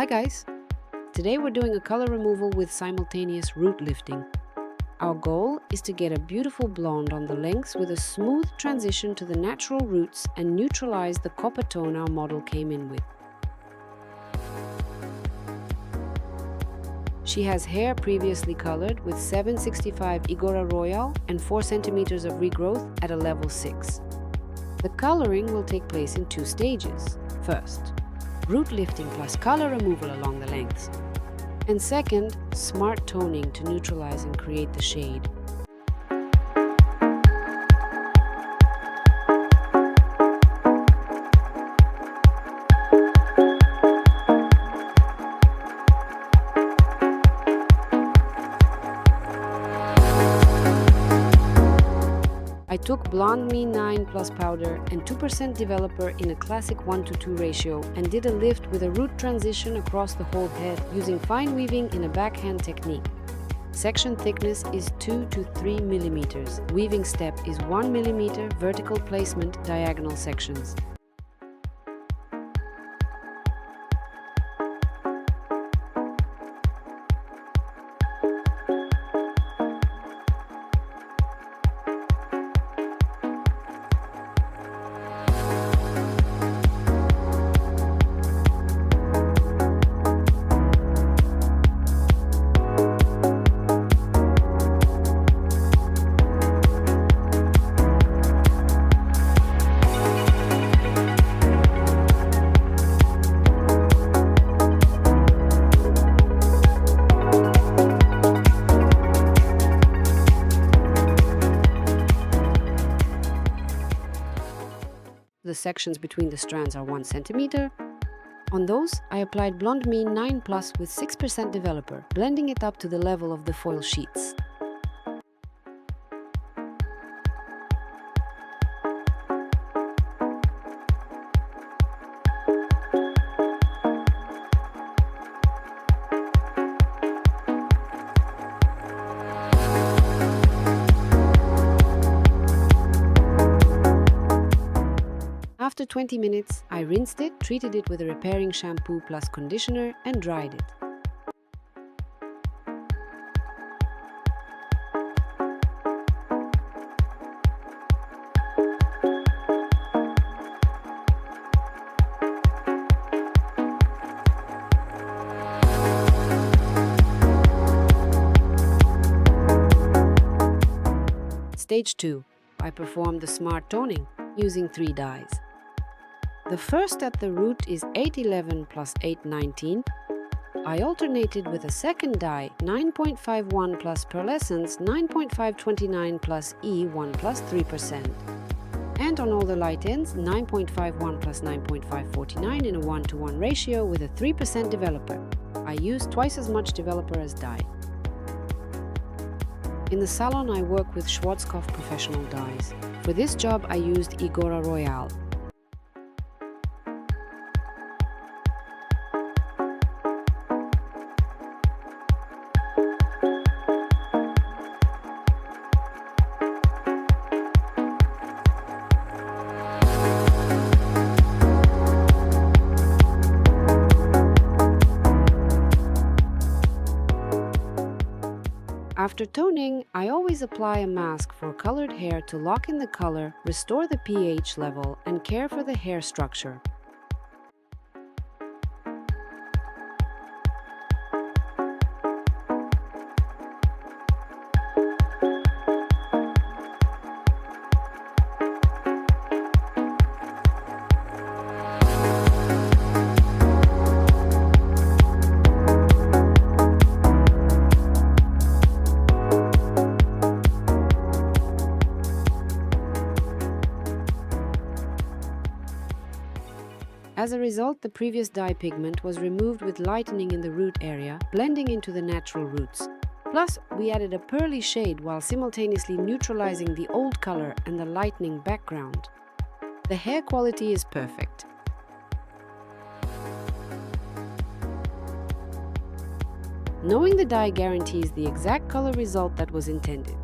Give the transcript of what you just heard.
Hi guys! Today we're doing a color removal with simultaneous root lifting. Our goal is to get a beautiful blonde on the lengths with a smooth transition to the natural roots and neutralize the copper tone our model came in with. She has hair previously colored with 765 Igora Royale and 4 centimeters of regrowth at a level 6. The coloring will take place in 2 stages. First, root lifting plus color removal along the lengths. And second, smart toning to neutralize and create the shade. I took Blonde Me 9 Plus powder and 2% developer in a classic 1:2 ratio and did a lift with a root transition across the whole head using fine weaving in a backhand technique. Section thickness is 2 to 3 millimeters. Weaving step is 1 millimeter, vertical placement, diagonal sections. The sections between the strands are 1 centimeter. On those, I applied Blonde Me 9 Plus with 6% developer, blending it up to the level of the foil sheets. After 20 minutes, I rinsed it, treated it with a repairing shampoo plus conditioner, and dried it. Stage 2. I performed the smart toning using 3 dyes. The first at the root is 811 plus 819. I alternated with a second dye 9.51 plus pearlescence 9.529 plus E1 plus 3%. And on all the light ends 9.51 plus 9.549 in a 1:1 ratio with a 3% developer. I used twice as much developer as dye. In the salon I work with Schwarzkopf professional dyes. For this job I used Igora Royale. After toning, I always apply a mask for colored hair to lock in the color, restore the pH level, and care for the hair structure. As a result, the previous dye pigment was removed with lightening in the root area, blending into the natural roots. Plus, we added a pearly shade while simultaneously neutralizing the old color and the lightening background. The hair quality is perfect. Knowing the dye guarantees the exact color result that was intended.